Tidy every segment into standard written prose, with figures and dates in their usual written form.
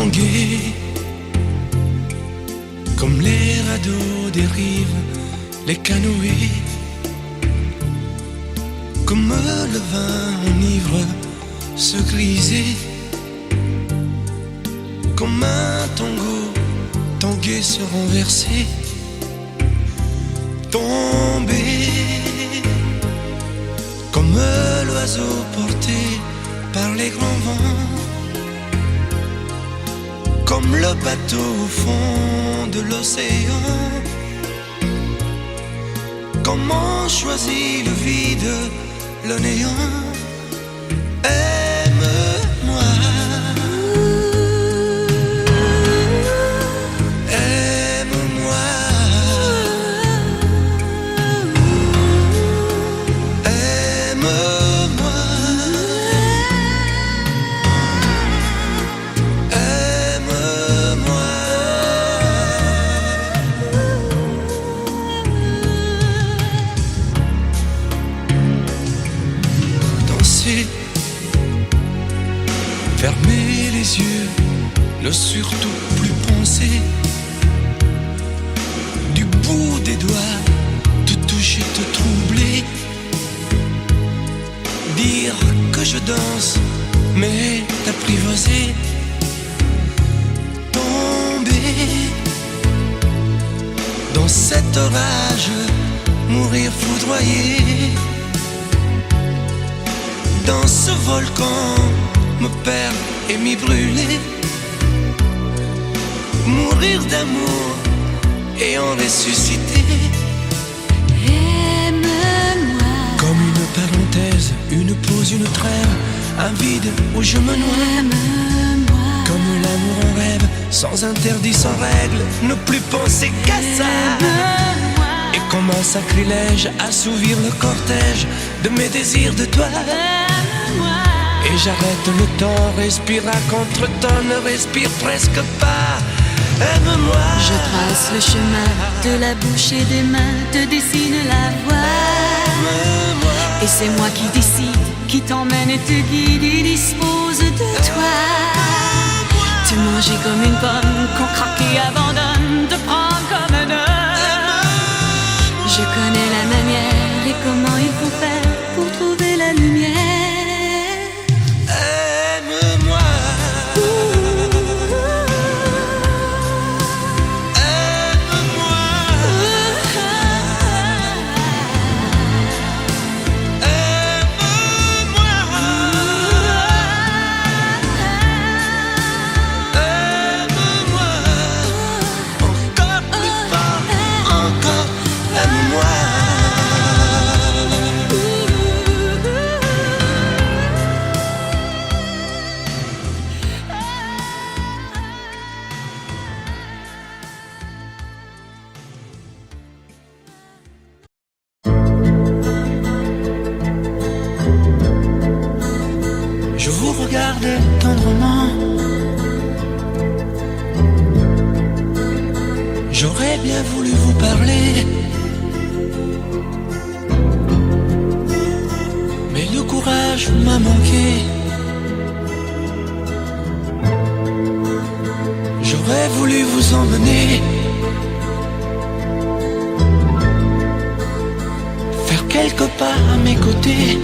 tanguer, comme les radeaux des rives, les canoës, comme le vin enivre se griser, comme un tango tanguer se renverser, tomber, comme l'oiseau porté par les grands vents, comme le bateau au fond de l'océan. Comment choisit le vide, le néant? Aime-moi, aime-moi, aime-moi, aime-moi. Danser, fermer les yeux, ne surtout plus penser, du bout des doigts te toucher, te troubler, dire que je danse mais t'apprivoiser, tomber dans cet orage, mourir foudroyé, dans ce volcan me perdre et m'y brûler, mourir d'amour et en ressusciter. Aime-moi, Comme une parenthèse, une pause, une trêve, un vide où je me noie. aime-moi, Comme l'amour en rêve, sans interdit, sans règle, ne plus penser qu'à ça. aime-moi, Et comme un sacrilège, assouvir le cortège de mes désirs de toi. aime-moi. Et j'arrête le temps, respire à contre-temps, ne respire presque pas. Aime-moi. Je trace le chemin de la bouche et des mains, te dessine la voie. Aime-moi. Et c'est moi qui décide, qui t'emmène et te guide et dispose de toi. Te manger comme une pomme qu'on craque et abandonne, te prendre comme un homme. Je connais la manière et comment il faut faire pour trouver la lumière. Aime-moi. Je vous regardais tendrement. J'aurais bien voulu vous parler, mais le courage m'a manqué. J'aurais voulu vous emmener, faire quelques pas à mes côtés,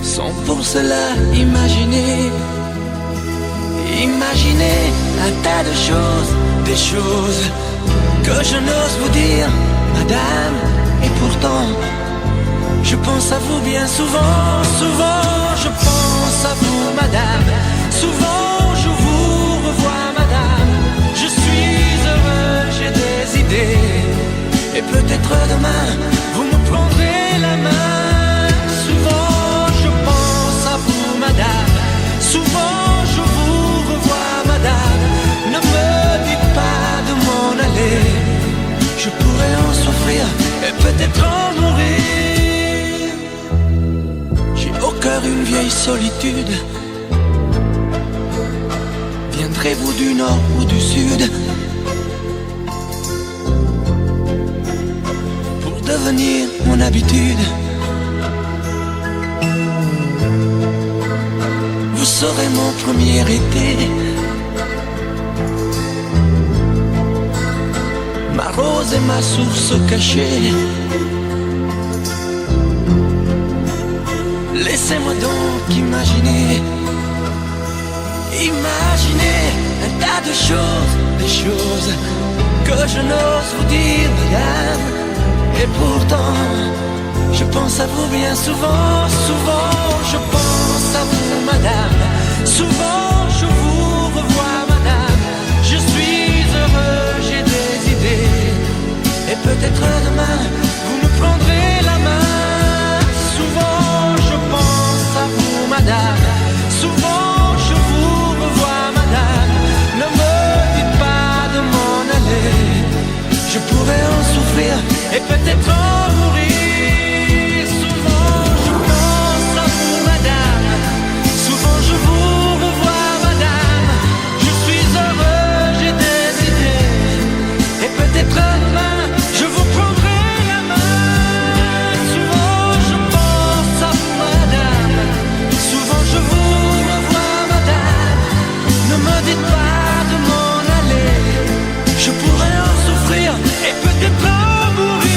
sans pour cela imaginer un tas de choses, des choses que je n'ose vous dire, madame. Et pourtant, je pense à vous bien souvent, souvent je pense à vous, madame. Souvent je vous revois, madame. Je suis heureux, j'ai des idées, et peut-être demain, vous me prendrez la main. Souvent je pense à vous, madame. Souvent je vous revois, madame. Ne me dites pas de m'en aller, je pourrais en souffrir et peut-être en mourir. J'ai au cœur une vieille solitude. Viendrez-vous du nord ou du sud pour devenir mon habitude? serais mon premier été. Ma rose et ma source cachée. Laissez-moi donc imaginer, imaginer un tas de choses, des choses que je n'ose vous dire, madame. Et pourtant, je pense à vous bien souvent, souvent je pense à vous, madame. Souvent je vous revois, madame. Je suis heureux, j'ai des idées. Et peut-être demain, vous me prendrez la main. Souvent je pense à vous, madame. Souvent je vous revois, madame. Ne me dites pas de m'en aller. Je pourrais en souffrir et peut-être en mourir. Souvent je pense à vous, madame. Souvent je vous revois, madame. Je suis heureux, j'ai des idées. Et peut-être demain, je vous prendrai la main. Souvent je pense à vous, madame. Souvent je vous revois, madame. Ne me dites pas de m'en aller. Je pourrais en souffrir et peut-être en mourir.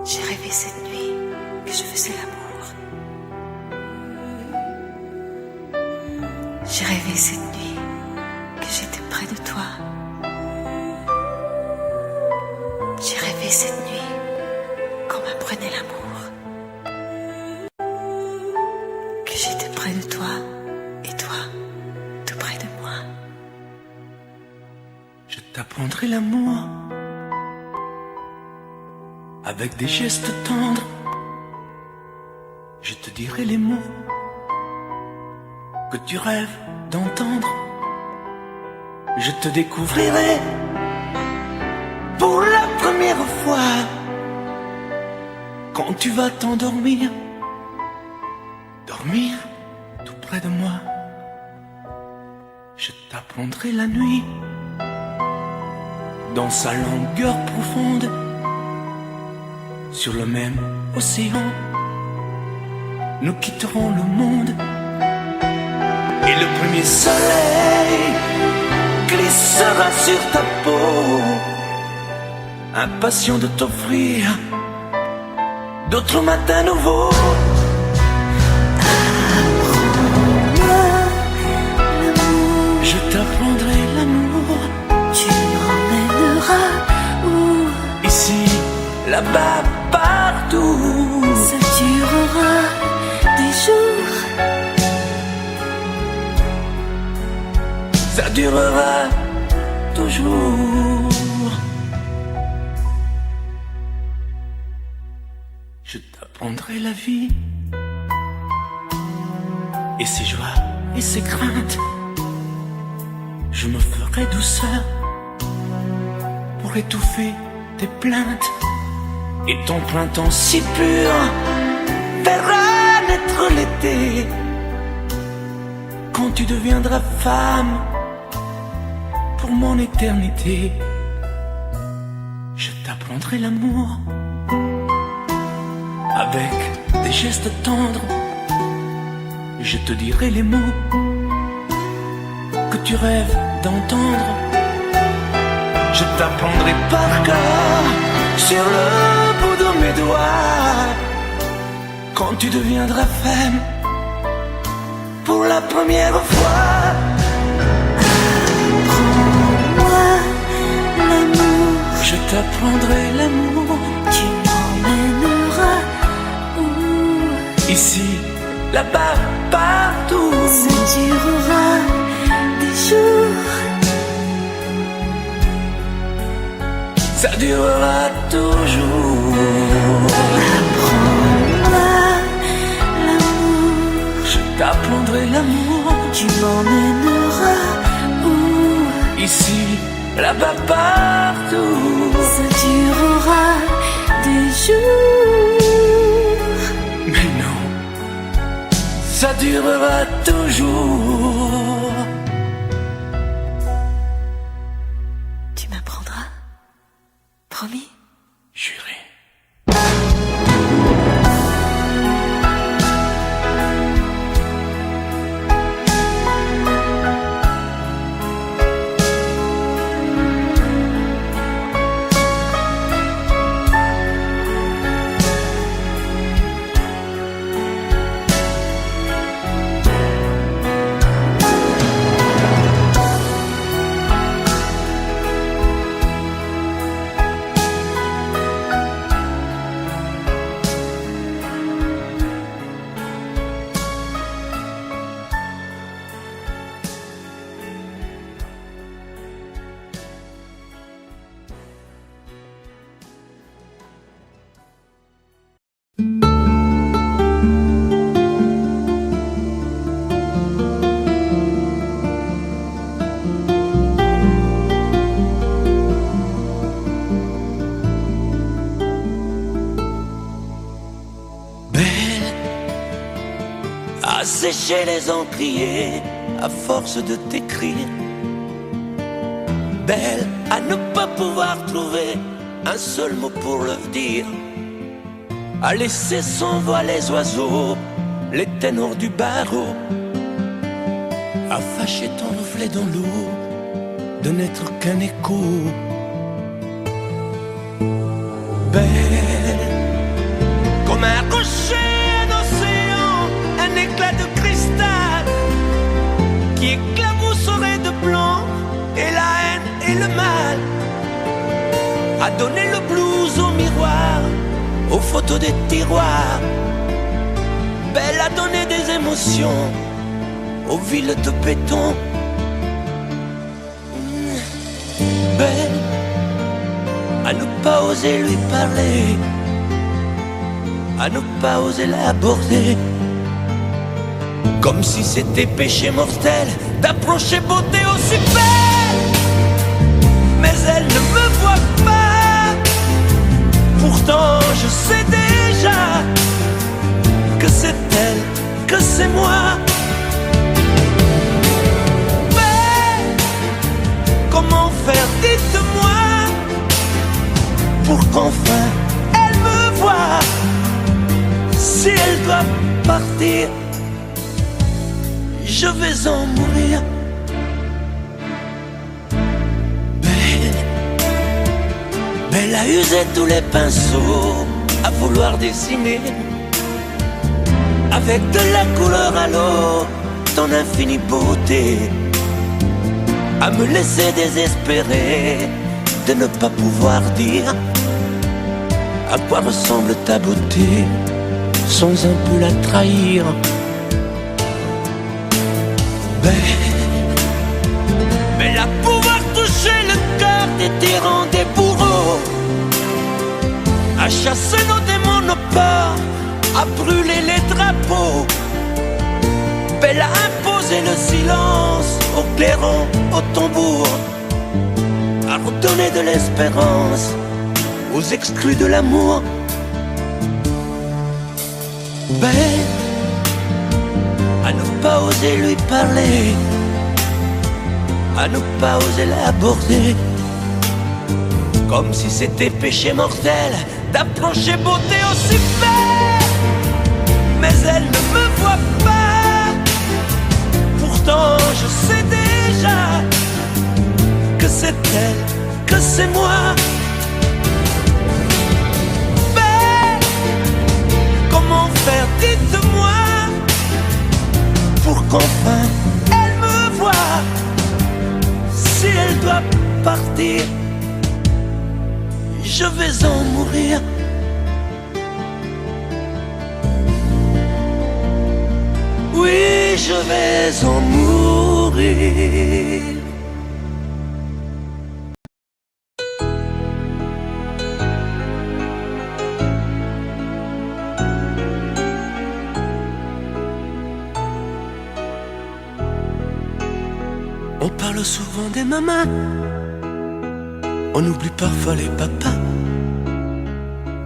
J'ai rêvé cette nuit que je faisais l'amour. J'ai rêvé cette nuit que j'étais près de toi. J'ai rêvé cette nuit qu'on m'apprenait l'amour. Que j'étais près de toi et toi tout près de moi. Je t'apprendrai l'amour avec des gestes tendres. Je te dirai les mots que tu rêves d'entendre. Je te découvrirai pour la première fois quand tu vas t'endormir, dormir tout près de moi. Je t'apprendrai la nuit dans sa longueur profonde. Sur le même océan, nous quitterons le monde. Et le premier soleil glissera sur ta peau, impatient de t'offrir d'autres matins nouveaux. Apprends-moi l'amour. Je t'apprendrai l'amour. Tu m'emmèneras où? Ici, là-bas, partout. Ça durera des jours. Ça durera toujours. Je t'apprendrai la vie et ses joies et ses craintes. Je me ferai douceur pour étouffer tes plaintes. Et ton printemps si pur verra naître l'été. Quand tu deviendras femme pour mon éternité, je t'apprendrai l'amour avec des gestes tendres. Je te dirai les mots que tu rêves d'entendre. Je t'apprendrai par cœur sur le bout de mes doigts quand tu deviendras femme pour la première fois. Apprends-moi l'amour. Je t'apprendrai l'amour. Tu m'emmèneras où? Ici, là-bas, partout. Ça durera des jours. Ça durera toujours. Apprends-moi l'amour. Je t'apprendrai l'amour. Tu m'emmèneras où? Ici, là-bas, partout. Ça durera des jours. Mais non, ça durera toujours. Tu m'apprendras? Promis? Juré. Sécher les encriers à force de t'écrire. Belle à ne pas pouvoir trouver un seul mot pour le dire. À laisser s'envoler les oiseaux, les ténors du barreau. À fâcher ton reflet dans l'eau, de n'être qu'un écho. Belle comme un rocher, un éclat de cristal qui éclabousserait de blanc et la haine et le mal. A donné le blues au miroir, aux photos des tiroirs. Belle a donné des émotions aux villes de béton. Belle à ne pas oser lui parler, à ne pas oser l'aborder. Comme si c'était péché mortel d'approcher beauté aussi belle. Mais elle ne me voit pas. Pourtant je sais déjà que c'est elle, que c'est moi. Mais comment faire, dites-moi, pour qu'enfin elle me voie. Si elle doit partir, je vais en mourir. Belle a usé tous les pinceaux à vouloir dessiner avec de la couleur à l'eau ton infinie beauté. À me laisser désespérer de ne pas pouvoir dire à quoi ressemble ta beauté sans un peu la trahir. Belle à pouvoir toucher le cœur des tyrans, des bourreaux, à chasser nos démons, nos peurs, à brûler les drapeaux. Belle à imposer le silence au clairon, au tambour, à redonner de l'espérance aux exclus de l'amour. Belle à ne pas oser lui parler, à ne pas oser l'aborder. Comme si c'était péché mortel d'approcher beauté aussi belle. Mais elle ne me voit pas. Pourtant je sais déjà que c'est elle, que c'est moi. Belle, comment faire, dites-moi, pour qu'enfin elle me voie. Si elle doit partir, je vais en mourir. je vais en mourir. On parle souvent des mamans, on oublie parfois les papas,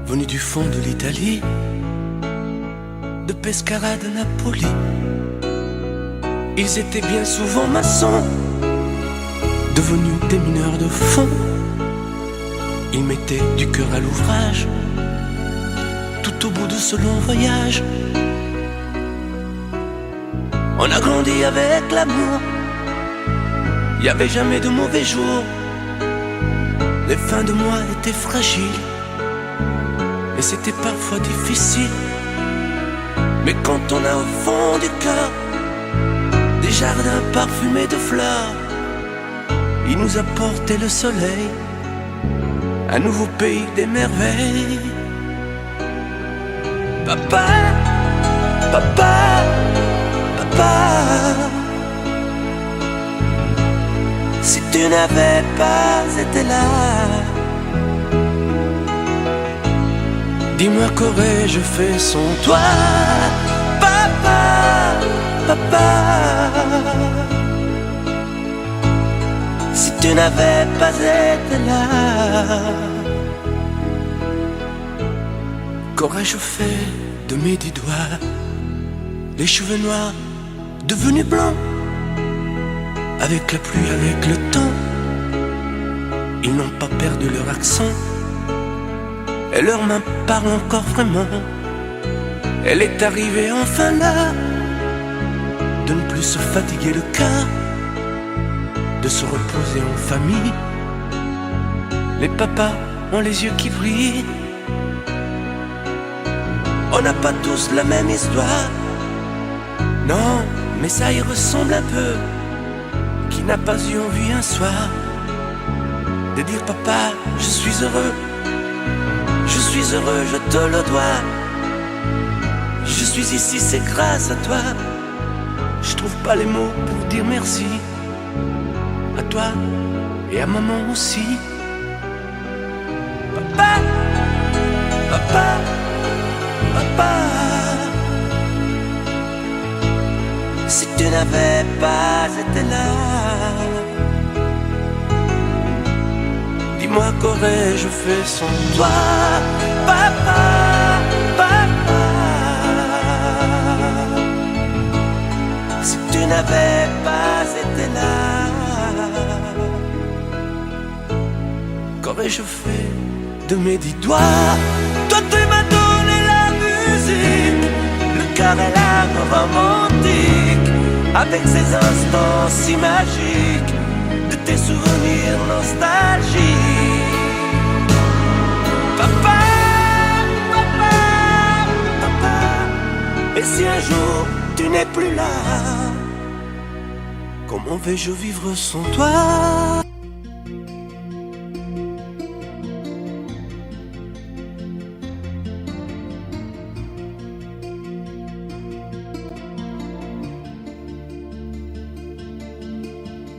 venus du fond de l'Italie, de Pescara, de Napoli. Ils étaient bien souvent maçons, devenus des mineurs de fond. Ils mettaient du cœur à l'ouvrage, tout au bout de ce long voyage. On a grandi avec l'amour, y avait jamais de mauvais jours. Les fins de mois étaient fragiles et c'était parfois difficile. Mais quand on a au fond du cœur des jardins parfumés de fleurs, il nous a porté le soleil, un nouveau pays des merveilles. Papa, papa, papa, si tu n'avais pas été là, dis-moi qu'aurais-je fait sans toi. Papa, papa, si tu n'avais pas été là, qu'aurais-je fait de mes 10 doigts? Les cheveux noirs devenus blancs, avec la pluie, avec le temps, ils n'ont pas perdu leur accent. Et leurs mains parlent encore vraiment. Elle est arrivée enfin là, de ne plus se fatiguer le cœur, de se reposer en famille. Les papas ont les yeux qui brillent. On n'a pas tous la même histoire, non, mais ça y ressemble un peu. Qui n'a pas eu envie un soir de dire papa, je suis heureux, je suis heureux, je te le dois. Je suis ici, c'est grâce à toi. Je trouve pas les mots pour dire merci à toi et à maman aussi. Papa, papa, papa, si tu n'avais pas été là, dis-moi qu'aurais-je fait sans toi. Papa, papa, si tu n'avais pas été là, qu'aurais-je fait de mes 10 doigts? Toi tu m'as donné la musique, le cœur et l'âme romantique, avec ces instants si magiques de tes souvenirs nostalgiques. Papa, papa, papa, et si un jour tu n'es plus là, comment vais-je vivre sans toi?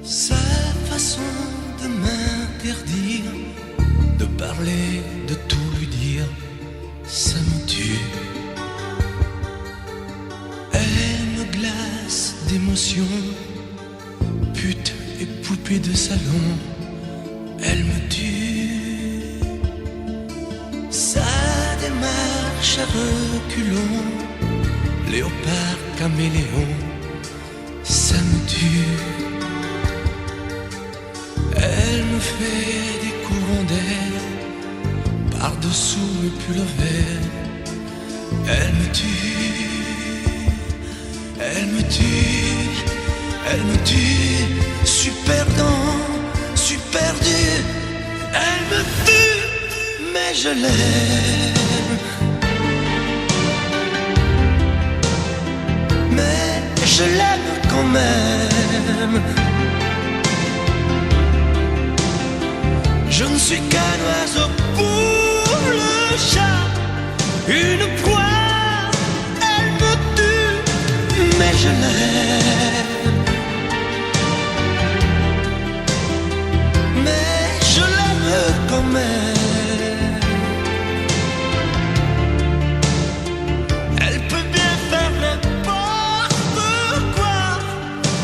Sa façon de m'interdire de parler, de tout lui dire, ça me tue. Elle me glace d'émotion, pute et poupée de salon, elle me tue. Sa démarche à reculons, léopard caméléon, ça me tue. Elle me fait des courants d'air par-dessous mes pulls verts. Elle me tue, elle me tue, elle me tue. Super dent, super dur. Elle me tue, mais je l'aime. Mais je l'aime quand même. Je ne suis qu'un oiseau pour le chat, une proie, elle me tue, mais je l'aime. Mais je l'aime quand même. Elle peut bien faire n'importe quoi.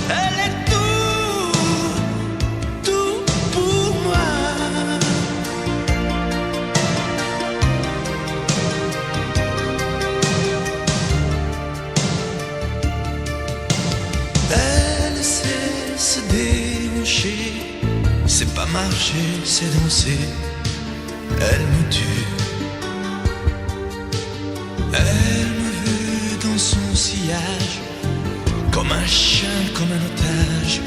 Elle est tout pour moi. Elle sait se déhancher. C'est pas marcher, c'est danser. Elle me tue. Elle me veut dans son sillage, comme un chien, comme un otage.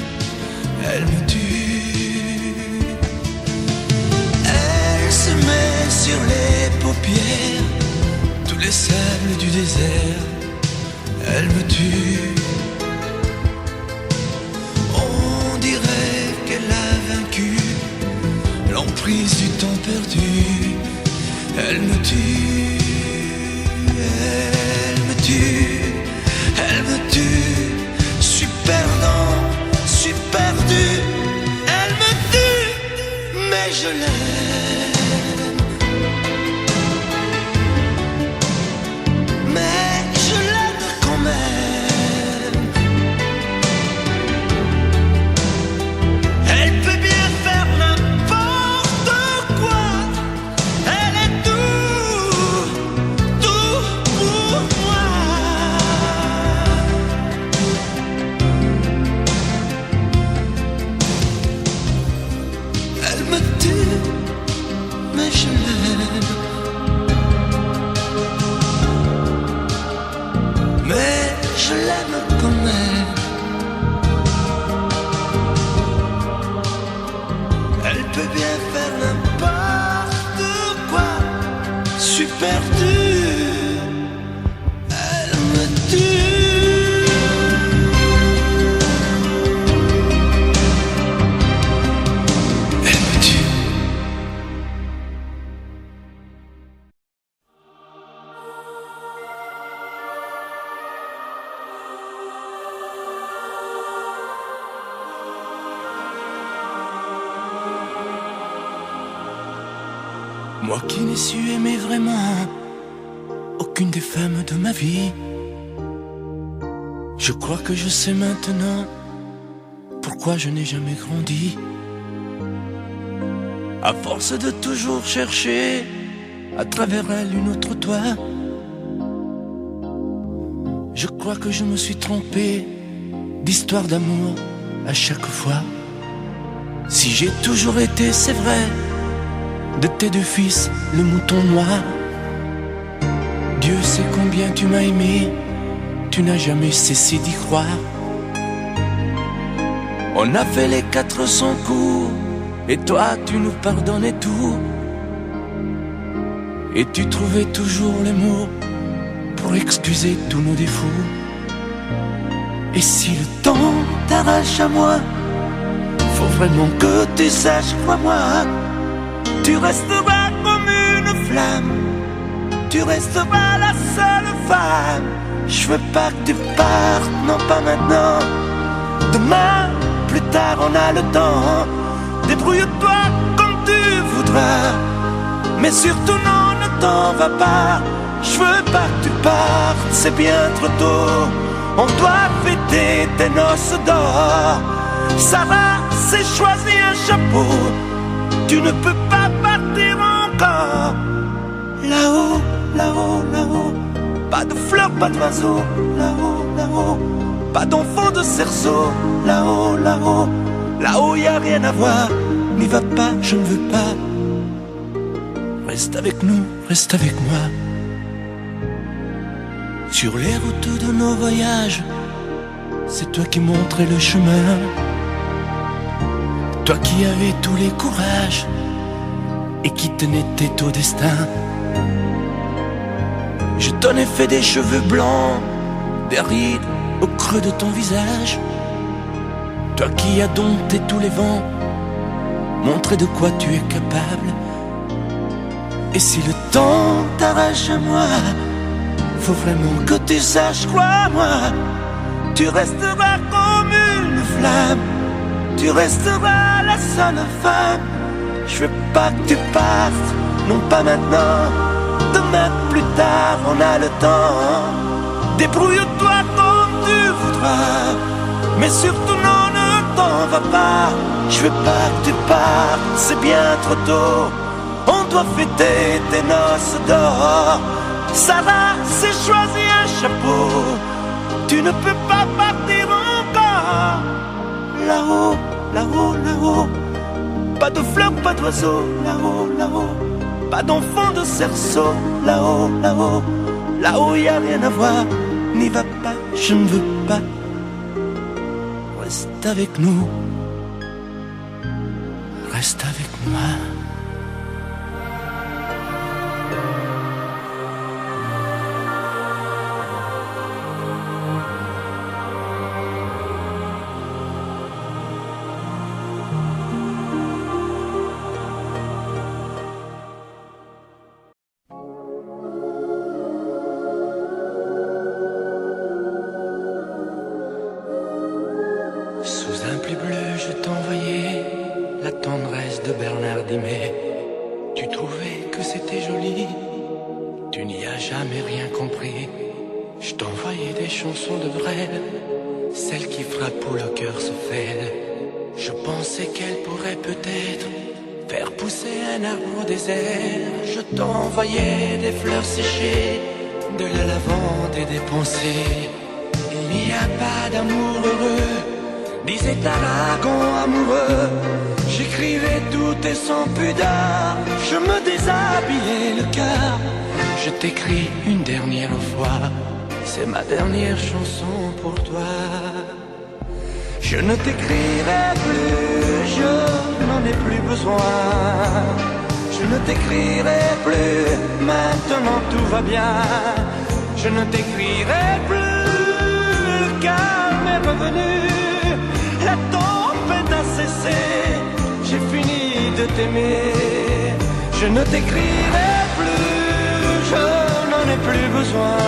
Elle me tue. Elle se met sur les paupières tous les sables du désert. Elle me tue. On dirait qu'elle a vaincu l'emprise du temps perdu. Elle me tue. Elle me tue. Elle me tue. Je suis perdant, je suis perdu. Elle me tue, mais je l'aime. Mais je l'aime quand même. Elle peut bien faire n'importe quoi. Elle est tout pour moi. Elle me tue, mais je l'aime. Mais je l'aime quand même. Elle peut bien faire n'importe quoi. Je suis perdu. Elle me tue. Elle me tue. Moi qui n'ai su aimer vraiment aucune des femmes de ma vie, je crois que je sais maintenant pourquoi je n'ai jamais grandi. À force de toujours chercher à travers elle une autre toi, je crois que je me suis trompé d'histoire d'amour à chaque fois. Si j'ai toujours été, c'est vrai, de tes deux fils, le mouton noir. Dieu sait combien tu m'as aimé, tu n'as jamais cessé d'y croire. On a fait les 400 coups, et toi tu nous pardonnais tout. Et tu trouvais toujours les mots pour excuser tous nos défauts. Et si le temps t'arrache à moi, faut vraiment que tu saches, crois-moi, tu resteras comme une flamme, tu resteras la seule femme. Je veux pas que tu partes, non pas maintenant. Demain, plus tard on a le temps. Débrouille-toi comme tu voudras, mais surtout non, ne t'en va pas. Je veux pas que tu partes, c'est bien trop tôt. On doit fêter tes noces d'or. Sarah s'est choisi un chapeau, tu ne peux pas partir encore. Là-haut, là-haut, là-haut, pas de fleurs, pas d'oiseaux. Là-haut, là-haut, pas d'enfants de cerceau. Là-haut, là-haut, là-haut y a rien à voir. N'y va pas, je ne veux pas. Reste avec nous, reste avec moi. Sur les routes de nos voyages, c'est toi qui montrais le chemin. Toi qui avais tous les courages et qui tenais tête au destin. Je t'en ai fait des cheveux blancs, des rides au creux de ton visage. Toi qui as dompté tous les vents, montré de quoi tu es capable. Et si le temps t'arrache à moi, faut vraiment que tu saches, crois-moi, Tu resteras comme une flamme, tu resteras la seule femme. Je veux pas que tu partes, non pas maintenant. Demain plus tard, on a le temps. Débrouille-toi comme tu voudras, mais surtout non, ne t'en va pas. Je veux pas que tu partes, c'est bien trop tôt. On doit fêter tes noces d'or. Sarah s'est choisi un chapeau. Tu ne peux pas partir encore. Là-haut, là-haut, là-haut, pas de fleurs, pas d'oiseaux. Là-haut, là-haut, pas d'enfants de cerceau. Là-haut, là-haut, là-haut, y a rien à voir. N'y va pas, je ne veux pas. Reste avec nous. Reste avec moi. Sous un pli bleu, je t'envoyais la tendresse de Bernard Dimet. Tu trouvais que c'était joli, tu n'y as jamais rien compris. Je t'envoyais des chansons de Brel, celles qui frappent où le cœur se fêle. Je pensais qu'elles pourraient peut-être faire pousser un arbre au désert. Je t'envoyais des fleurs séchées, de la lavande et des pensées. Il n'y a pas d'amour heureux, disait Aragon amoureux. J'écrivais tout et sans pudeur, je me déshabillais le cœur. Je t'écris une dernière fois, c'est ma dernière chanson pour toi. Je ne t'écrirai plus, je n'en ai plus besoin. Je ne t'écrirai plus, maintenant tout va bien. Je ne t'écrirai plus, le calme est revenu. La tempête a cessé, j'ai fini de t'aimer. Je ne t'écrirai plus, je n'en ai plus besoin.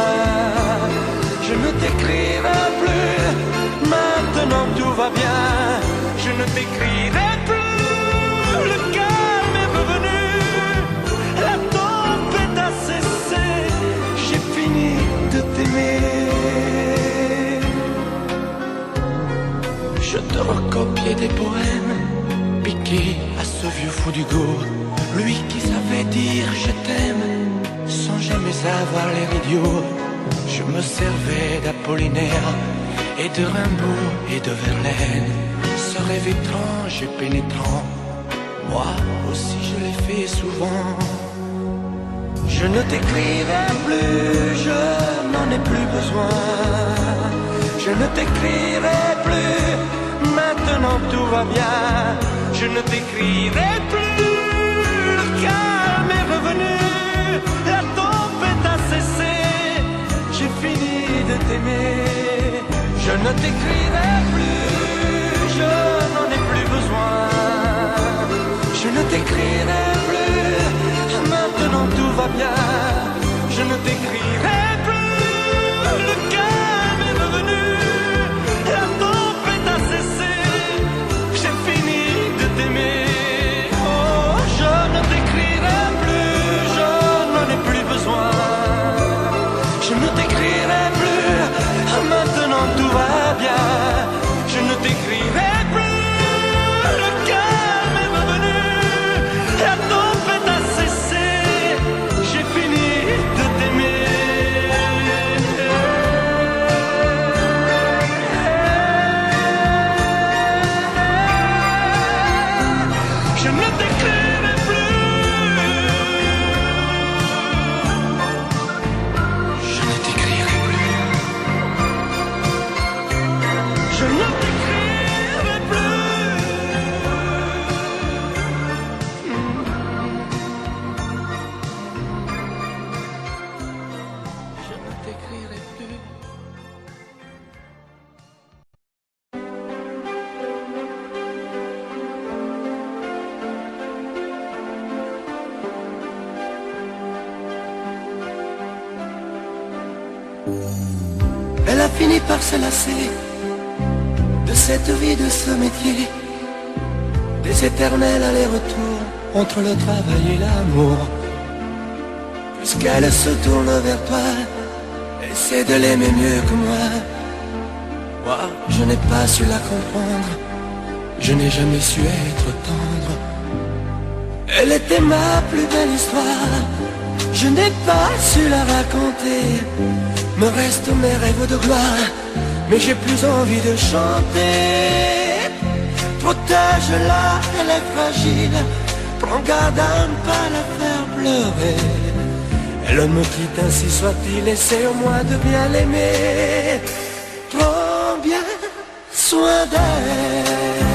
Je ne t'écrirai plus, maintenant tout va bien. Je ne t'écrirai plus, le calme est revenu. La tempête a cessé, j'ai fini de t'aimer. Je te recopiais des poèmes piqués à ce vieux fou d'Hugo, lui qui savait dire je t'aime sans jamais avoir l'air idiot. Je me servais d'Apollinaire et de Rimbaud et de Verlaine, ce rêve étrange et pénétrant, moi aussi je l'ai fait souvent. Je ne t'écrirai plus, je n'en ai plus besoin. Je ne t'écrirai plus, maintenant tout va bien. Je ne t'écrirai plus, le calme est revenu. La tempête a cessé, j'ai fini de t'aimer. Je ne t'écrirai plus, je n'en ai plus besoin. Je ne t'écrirai plus, maintenant tout va bien. Je ne t'écrirai plus, le calme est revenu. La tempête a cessé, j'ai fini de t'aimer. Oh, je ne t'écrirai plus, je n'en ai plus besoin. Je ne t'écrirai plus, maintenant tout va bien. Je ne t'écrirai plus, le calme est revenu. La tempête a cessé, j'ai fini de t'aimer. Je ne t'écrirai plus. Je ne t'écrirai plus. Je ne t'écrirai plus. Je ne t'écrirai plus. Elle a finit par se lasser de cette vie, de ce métier, des éternels allers-retours entre le travail et l'amour. Puisqu'elle se tourne vers toi, essaie de l'aimer mieux que moi. Moi, je n'ai pas su la comprendre, je n'ai jamais su être tendre. Elle était ma plus belle histoire, je n'ai pas su la raconter. Me restent mes rêves de gloire, mais j'ai plus envie de chanter. Protège-la, elle est fragile, prends garde à ne pas la faire pleurer. Elle me quitte, ainsi soit-il, essaie au moins de bien l'aimer. Prends bien soin d'elle,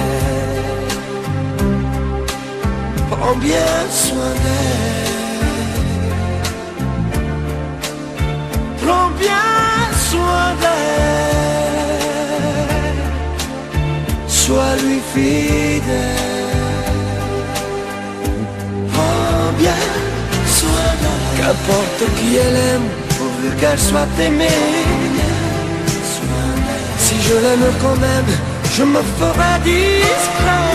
prends bien soin d'elle, prends bien soin d'elle, sois lui fidèle. Prends bien soin d'elle, qu'importe qui elle aime, pourvu qu'elle soit aimée. Si je l'aime quand même, je me ferai discret.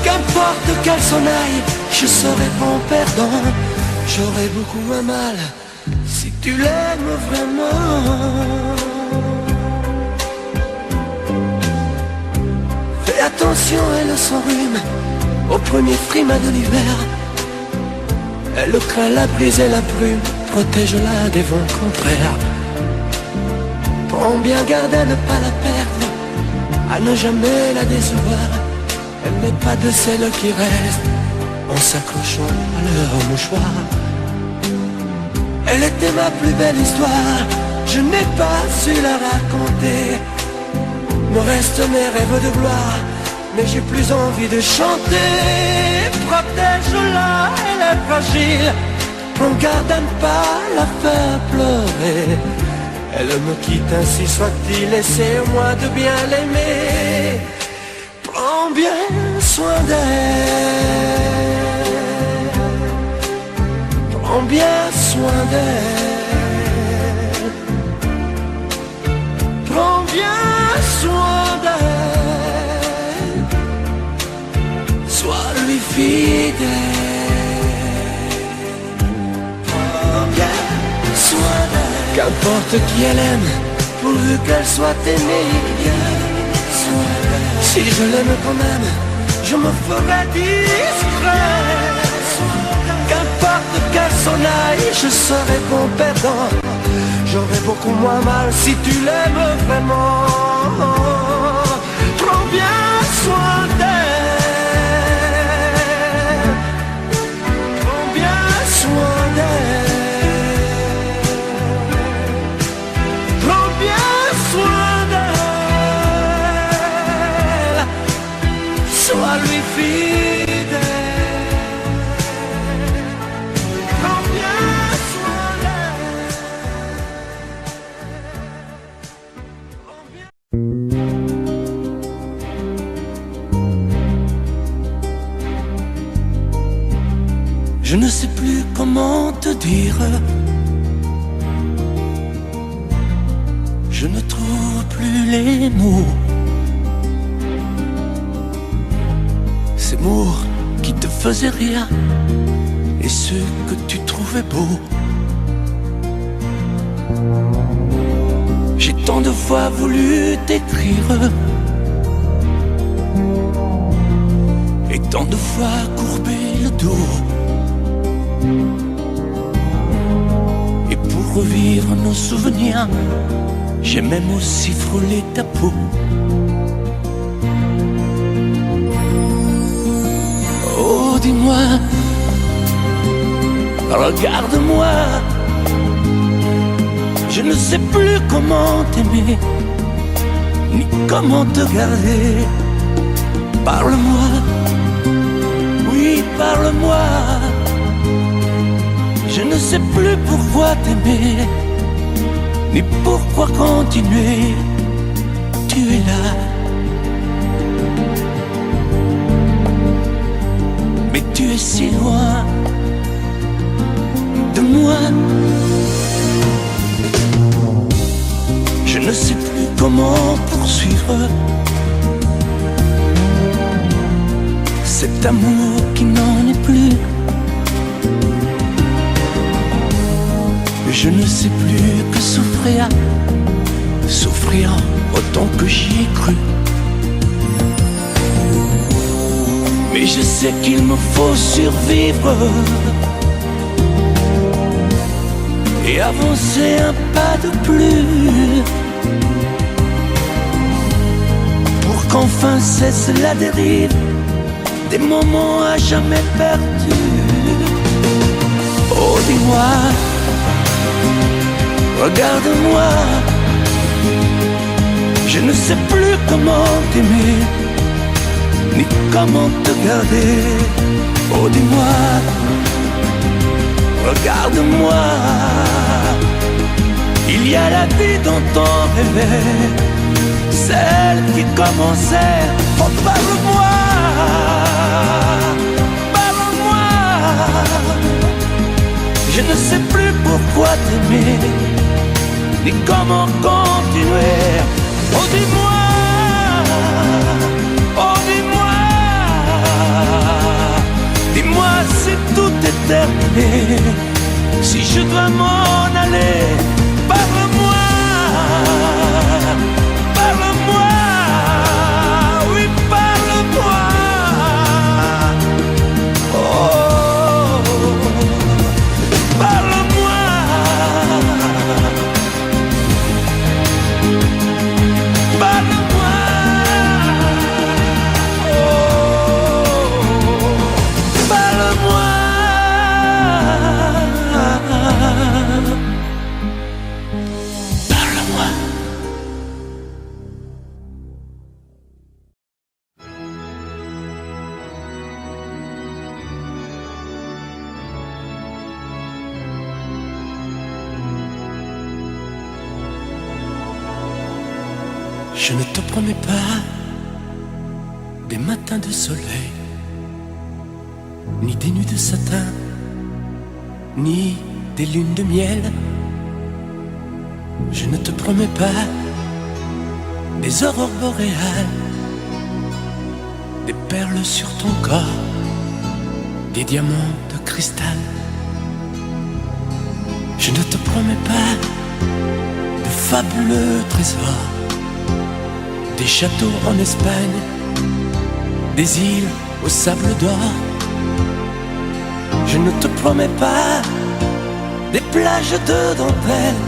Qu'importe qu'elle s'en aille, je serai bon perdant. J'aurai beaucoup un mal si tu l'aimes vraiment. Fais attention, elle s'enrhume au premier frima de l'hiver. Elle craint la brise et la brume, protège-la des vents contraires. Prends bien garde à ne pas la perdre, à ne jamais la décevoir. Elle n'est pas de celles qui restent en s'accrochant à leur mouchoir. Elle était ma plus belle histoire, je n'ai pas su la raconter. Me restent mes rêves de gloire, mais j'ai plus envie de chanter. Protège-la, elle est fragile, prends garde à ne pas la faire pleurer. Elle me quitte, ainsi soit-il, essaie au moins de bien l'aimer. Prends bien soin d'elle, prends bien soin d'elle, prends bien soin d'elle, sois lui fidèle. Prends bien soin d'elle, qu'importe qui elle aime, pourvu qu'elle soit aimée. Si je l'aime quand même, je me ferai discret. Qu'importe qu'elle s'en aille, je serai bon perdant. J'aurai beaucoup moins mal si tu l'aimes vraiment. Prends bien soin d'elle, prends bien soin d'elle, prends bien soin d'elle, sois lui fidèle. Prends bien soin d'elle, prends bien. Je ne sais plus comment te dire, je ne trouve plus les mots. Ces mots qui te faisaient rire et ceux que tu trouvais beaux. J'ai tant de fois voulu t'écrire et tant de fois courbé le dos. Et pour revivre nos souvenirs, j'ai même aussi frôlé ta peau. Oh, dis-moi, regarde-moi, je ne sais plus comment t'aimer, ni comment te garder. Parle-moi, oui, parle-moi. Je ne sais plus pourquoi t'aimer, ni pourquoi continuer. Tu es là, mais tu es si loin de moi. ne sais plus comment poursuivre cet amour qui n'en est plus. Je ne sais plus que souffrir, souffrir autant que j'y ai cru. Mais je sais qu'il me faut survivre et avancer un pas de plus pour qu'enfin cesse la dérive des moments à jamais perdus. Oh, dis-moi, regarde-moi, je ne sais plus comment t'aimer, ni comment te garder. Oh, dis-moi, regarde-moi, il y a la vie dont on rêvait, celle qui commençait. Oh, parle-moi, parle-moi, je ne sais plus pourquoi t'aimer, ni comment continuer. Oh, dis-moi, oh, dis-moi, dis-moi si tout est terminé, si je dois m'en aller. Parle-moi, parle-moi, oui, parle-moi. Oh, parle-moi. Parle-moi, oh, parle-moi. Parle-moi. Je ne te promets pas des matins de soleil, ni des nuits de satin, ni des lunes de miel. Je ne te promets pas des aurores boréales, des perles sur ton corps, des diamants de cristal. Je ne te promets pas de fabuleux trésors, des châteaux en Espagne, des îles au sable d'or. Je ne te promets pas des plages de dentelle,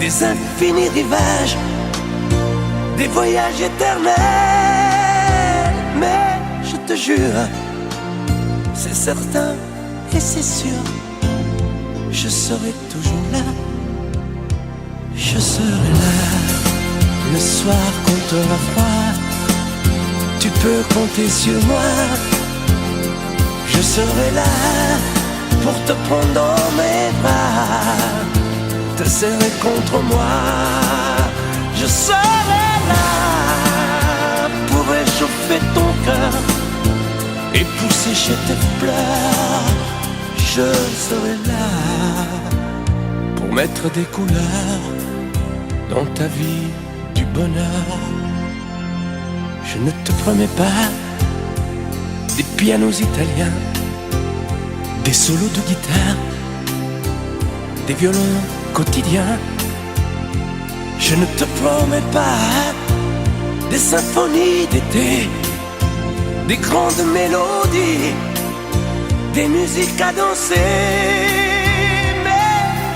des infinis rivages, des voyages éternels. Mais je te jure, c'est certain et c'est sûr, je serai toujours là, je serai là. Le soir quand t'auras froid, tu peux compter sur moi. Je serai là pour te prendre dans mes bras, te serrer contre moi. Je serai là pour réchauffer ton cœur et pour sécher tes pleurs. Je serai là pour mettre des couleurs dans ta vie du bonheur. Je ne te promets pas des pianos italiens, des solos de guitare, des violons quotidiens. Je ne te promets pas des symphonies d'été, des grandes mélodies, des musiques à danser. Mais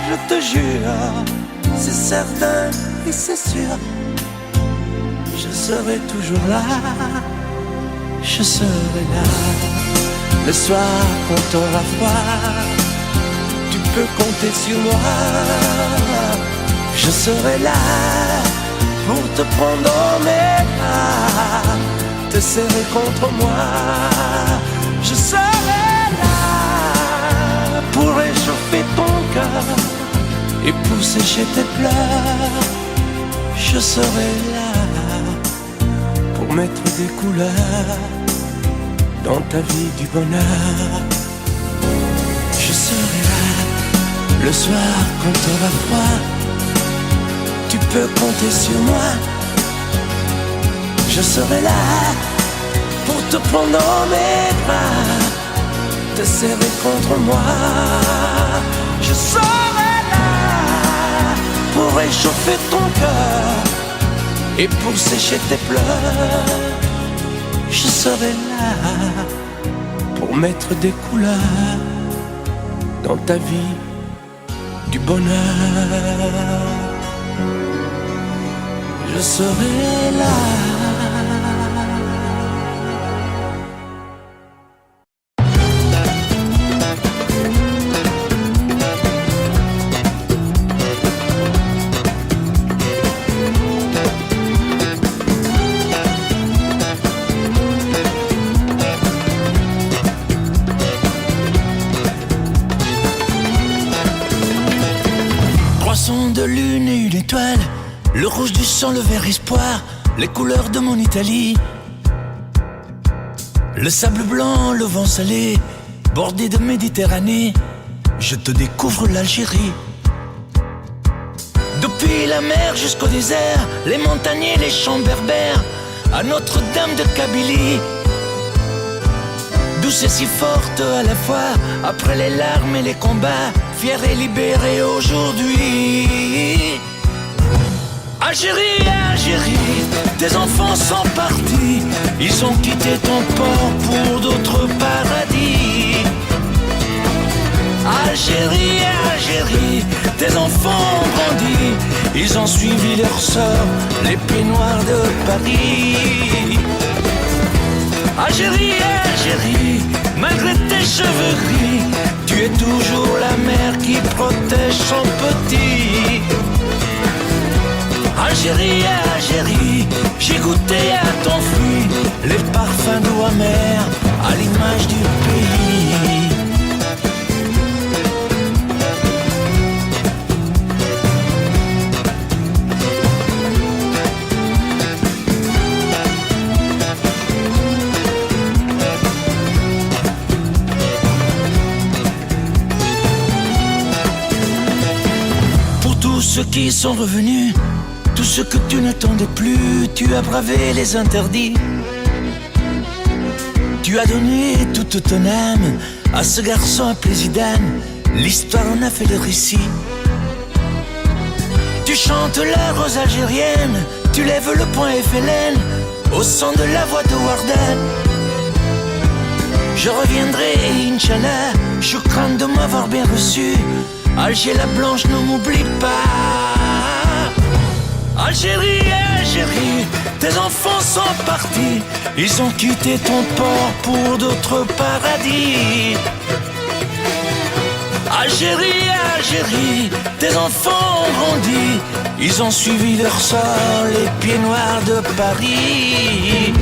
je te jure, c'est certain et c'est sûr, je serai toujours là, je serai là. Le soir quand t'auras froid, tu peux compter sur moi. Je serai là pour te prendre dans mes bras, te serrer contre moi. Je serai là pour réchauffer ton cœur et pour sécher tes pleurs. Je serai là pour mettre des couleurs dans ta vie du bonheur. Je serai là le soir quand t'auras froid, tu peux compter sur moi. Je serai là pour te prendre dans mes bras, te serrer contre moi. Je serai là pour réchauffer ton cœur et pour sécher tes pleurs. Je serai là pour mettre des couleurs dans ta vie du bonheur. Je serai là. De lune et une étoile, le rouge du sang, le vert espoir, les couleurs de mon Italie. Le sable blanc, le vent salé, bordé de Méditerranée, je te découvre l'Algérie. Depuis la mer jusqu'au désert, les montagniers, les champs berbères, à Notre-Dame de Kabylie. Douce et si forte à la fois, après les larmes et les combats, fière et libérée aujourd'hui. Algérie, Algérie, tes enfants sont partis, ils ont quitté ton port pour d'autres paradis. Algérie, Algérie, tes enfants ont grandi, ils ont suivi leurs sœurs, les pieds noirs de Paris. Algérie, Algérie, malgré tes cheveux gris, tu es toujours la mère qui protège son petit. Algérie, Algérie, j'ai goûté à ton fruit, les parfums doux amers à l'image du pays. Ceux qui sont revenus, tous ceux que tu n'attendais plus, tu as bravé les interdits. Tu as donné toute ton âme à ce garçon appelé Zidane, l'histoire en a fait le récit. Tu chantes la rose algérienne, tu lèves le poing FLN au son de la voix de Wardan. Je reviendrai, Inch'Allah, choukran de m'avoir bien reçu. Alger la blanche, ne m'oublie pas. Algérie, Algérie, tes enfants sont partis, ils ont quitté ton port pour d'autres paradis. Algérie, Algérie, tes enfants ont grandi, ils ont suivi leur sort, les pieds noirs de Paris.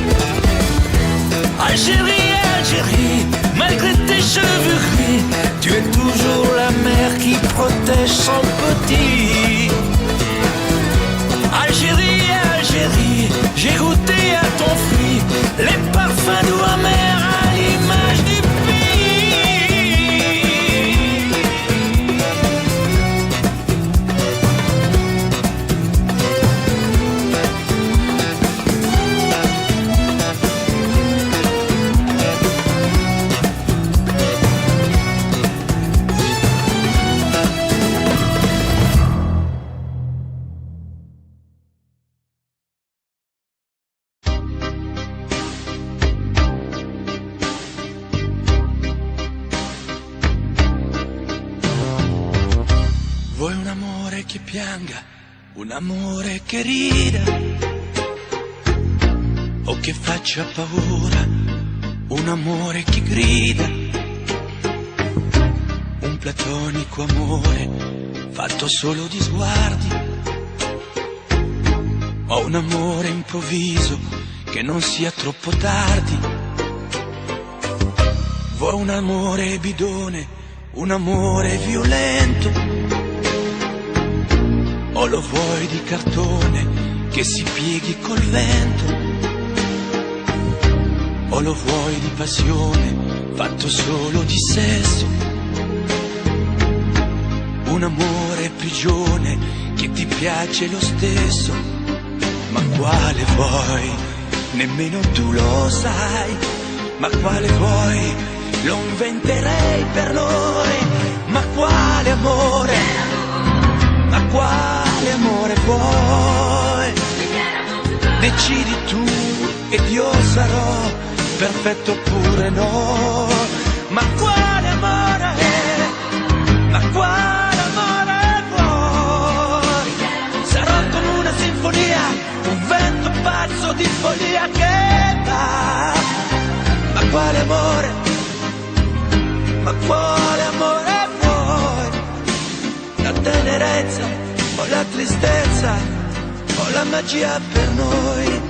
Algérie, Algérie, malgré tes cheveux gris, tu es toujours la mère qui protège son petit. Algérie, Algérie, j'ai goûté à ton fruit, les parfums doux amers à l'image du Vuoi un amore che pianga, un amore che rida, o che faccia paura, un amore che grida, un platonico amore fatto solo di sguardi, o un amore improvviso che non sia troppo tardi. Vuoi un amore bidone, un amore violento, o lo vuoi di cartone che si pieghi col vento, o lo vuoi di passione fatto solo di sesso, un amore prigione che ti piace lo stesso, ma quale vuoi? Nemmeno tu lo sai, ma quale vuoi? Lo inventerei per noi, ma quale amore? Ma quale amore vuoi? Decidi tu ed io sarò perfetto oppure no, ma quale amore? Ma quale amore vuoi? Sarò come una sinfonia, un vento pazzo di follia che va. Ma quale amore? Ma quale amore vuoi? La tenerezza o la tristezza o la magia per noi?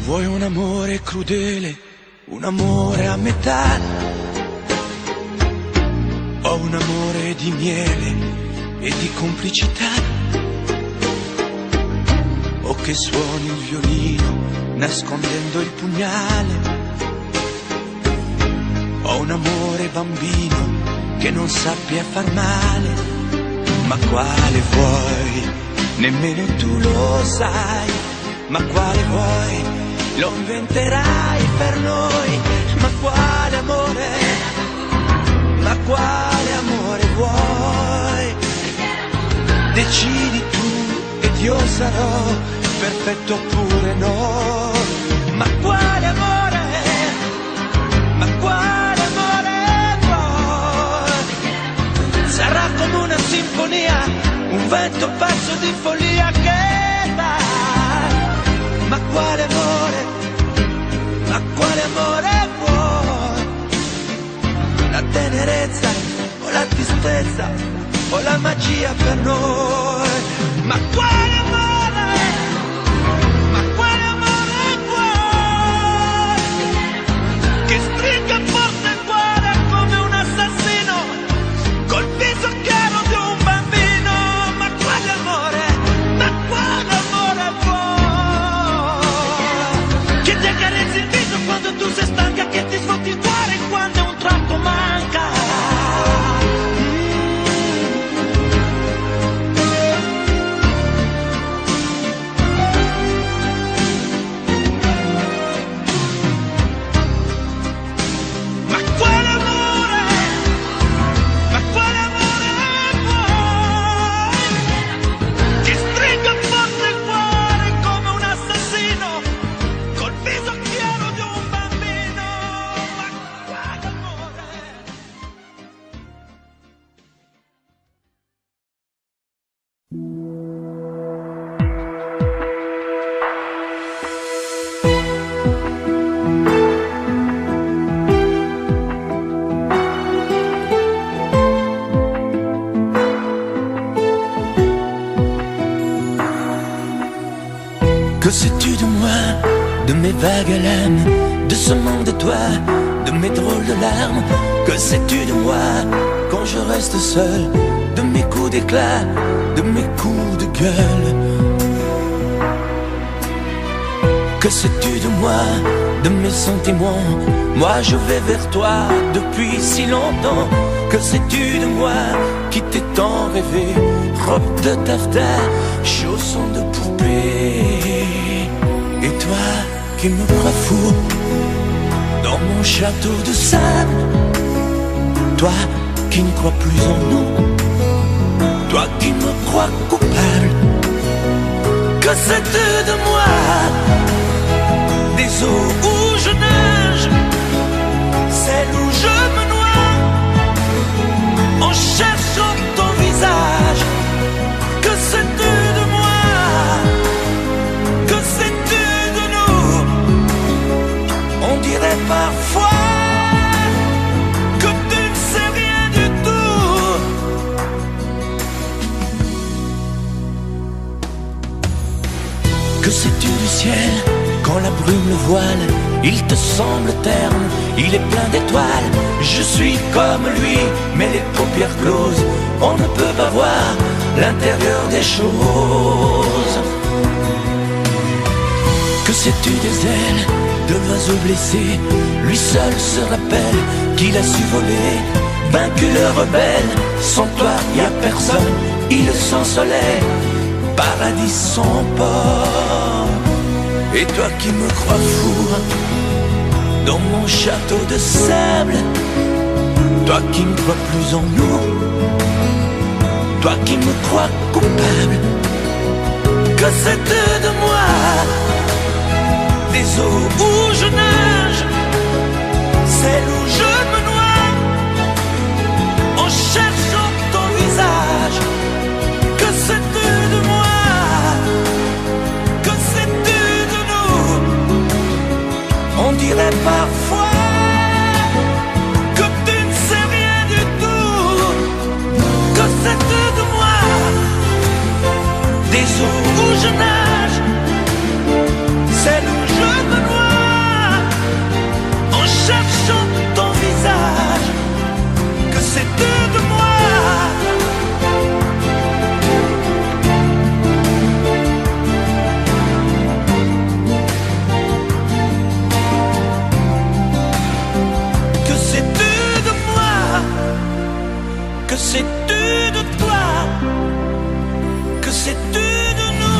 Vuoi un amore crudele, un amore a metà, o un amore di miele e di complicità? O che suoni il violino nascondendo il pugnale, o un amore bambino che non sappia far male? Ma quale vuoi? Nemmeno tu lo sai, ma quale vuoi? Lo inventerai per noi, ma quale amore? Ma quale amore vuoi? Decidi tu ed io sarò perfetto oppure no, ma quale amore? Ma quale amore vuoi? Sarà come una sinfonia, un vento pazzo di follia che va. Ma quale amore? Ma quale amore vuoi? La tenerezza o la tristezza o la magia per noi? Ma quale amore? Ma quale amore vuoi? Che stringa forte il cuore come un assassino col viso chiaro di un bambino? Ma quale amore? Ma quale amore vuoi? Che ti accarezzi il viso quando tu sei stanca, che ti sfotti il cuore quando un tratto manca. Que sais-tu de moi, de mes vagues à l'âme, de ce monde de toi, de mes drôles de larmes? Que sais-tu de moi quand je reste seul, de mes coups d'éclat, de mes coups de gueule? Que sais-tu de moi, de mes sentiments? Moi je vais vers toi depuis si longtemps. Que sais-tu de moi qui t'ai tant rêvé? Robe de taffetas, chaussons de poupée. Et toi qui me crois fou dans mon château de sable, toi qui ne crois plus en nous, toi qui me crois coupable. Que sais-tu de moi, des eaux où je nage, celles où je me noie, en cherchant ton visage? Que sais-tu de moi? Que sais-tu de nous? On dirait parfois que tu ne sais rien du tout. Que sais-tu du ciel quand la brume le voile? Il te semble terne, il est plein d'étoiles. Je suis comme lui, mais les paupières closes, on ne peut pas voir l'intérieur des choses. Que sais-tu des ailes de l'oiseau blessé? Lui seul se rappelle qu'il a su voler. vaincu le rebelle. Sans toi y a personne, île sans soleil, paradis sans port. Et toi qui me crois fou dans mon château de sable, toi qui ne crois plus en nous, toi qui me crois coupable, que c'est de moi des eaux où je nage, celle où je me noie en cherchant ton visage, que c'est de moi, que c'est de nous. On dirait parfois que tu ne sais rien du tout, que c'est de moi des eaux où je nage, celle où je me noie en cherchant ton visage, que c'est de moi. Que c'est de moi, que c'est de toi, que c'est de nous.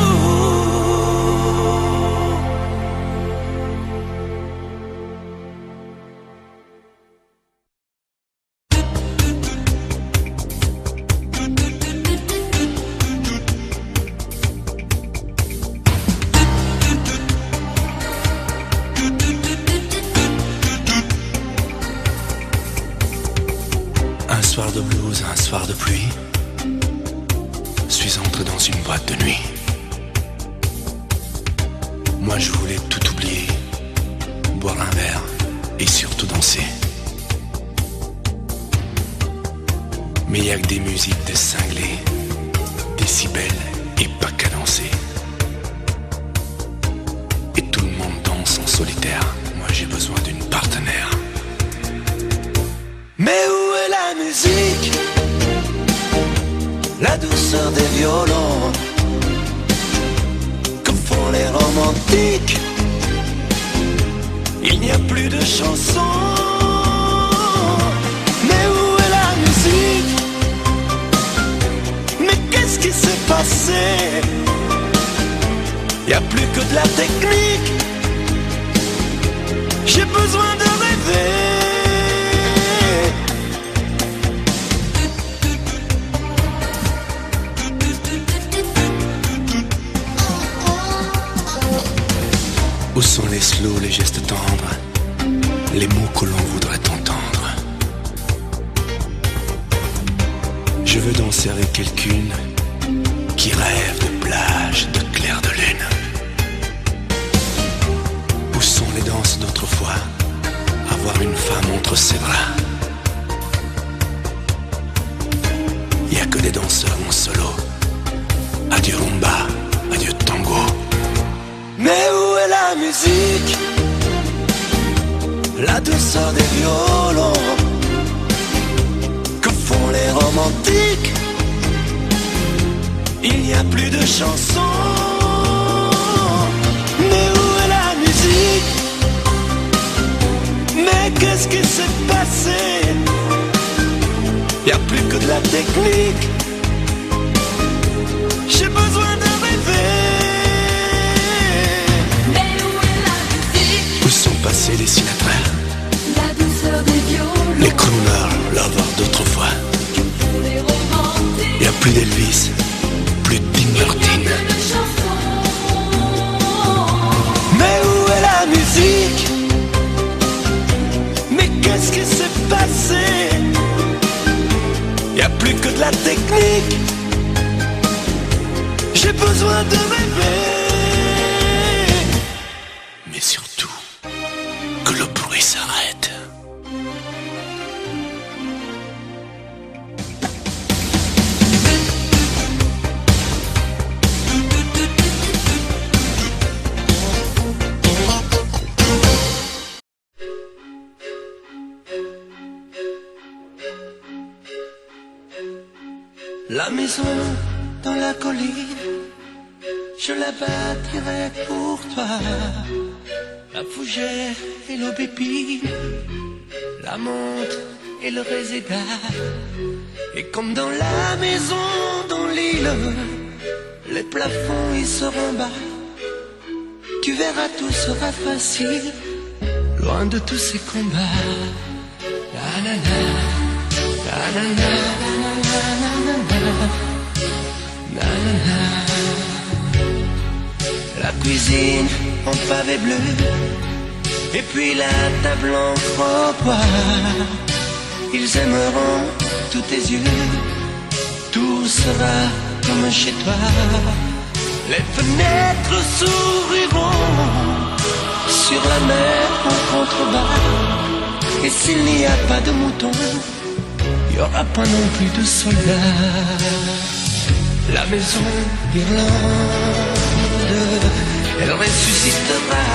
Un soir de blues, un soir de pluie, suis entré dans une boîte de nuit. Moi je voulais tout oublier, boire un verre et surtout danser. Mais y a que des musiques de cinglés, décibels et pas cadencés. Et tout le monde danse en solitaire, moi j'ai besoin d'une partenaire. Mais où est la musique, la douceur des violons, que font les romantiques? Il n'y a plus de chansons. Mais où est la musique? Mais qu'est-ce qui s'est passé? Il n'y a plus que de la technique. J'ai besoin de rêver. Où sont les slows, les gestes tendres, les mots que l'on voudrait entendre? Je veux danser avec quelqu'une qui rêve de plage, de clair de lune. Où sont les danses d'autrefois, avoir une femme entre ses bras? Y a que des danseurs en solo. Adieu rumba, adieu tango. Mais où est la musique, la douceur des violons, que font les romantiques? Il n'y a plus de chansons. Mais où est la musique? Mais qu'est-ce qui s'est passé? Il n'y a plus que de la technique. J'ai besoin de rêver. Passés les Sinatra, La douceur des violons, les crooners, lovers d'autrefois. Y a plus d'Elvis, plus de Dean Martin. Mais où est la musique? Mais qu'est-ce qui s'est passé? Y a plus que de la technique. J'ai besoin de rêver. Mais surtout, que le bruit s'arrête. La maison dans la colline, je la bâtirai pour toi. La fougère et l'aubépine, la menthe et le réséda. Et comme dans la maison, dans l'île, les plafonds ils seront bas. Tu verras, tout sera facile, loin de tous ces combats. Na na na, na na na, na na na, na na na. La cuisine en pavé bleu, et puis la table en croix. Ils aimeront tous tes yeux, tout sera comme chez toi. Les fenêtres s'ouvriront sur la mer en contrebas. Et s'il n'y a pas de moutons, il n'y aura pas non plus de soldats. La maison d'Irlande, elle ressuscitera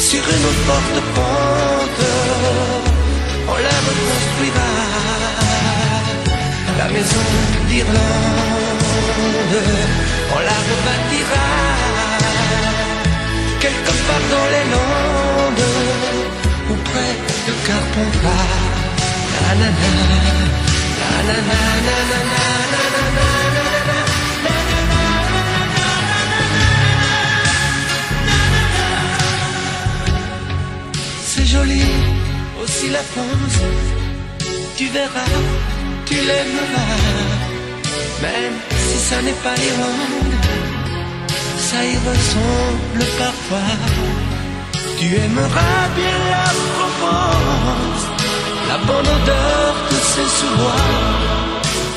sur une forte pente. On la reconstruira. La maison d'Irlande, on la rebâtira quelque part dans les Landes ou près de Carpentras. Na na na, na na na na na na na na. C'est joli aussi la France, tu verras, tu l'aimeras. Même si ça n'est pas l'Irlande, ça y ressemble parfois. Tu aimeras bien la Provence, la bonne odeur de ses sous-bois.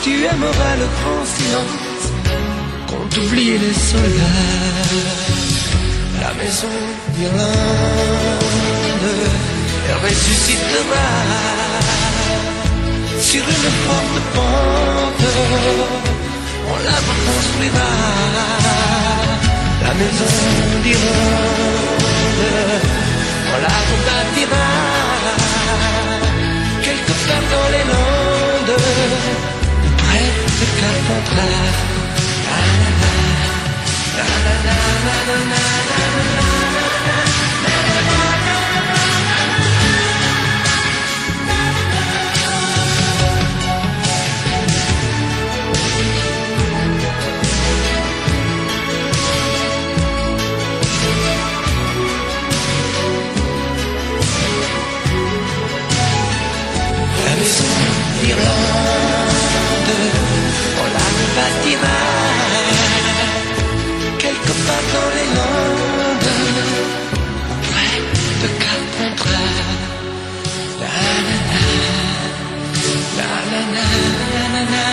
Tu aimeras le grand silence quand oublies les soldats. La maison d'Irlande, elle ressuscitera sur une forte pente. On la reconstruira. La maison d'Irlande, on la rebâtira quelque part dans les Landes, près de Carpentras. Irlande, on la rebâtira quelque part dans les Landes, près de Carpentras. La la la, la la la, la la la,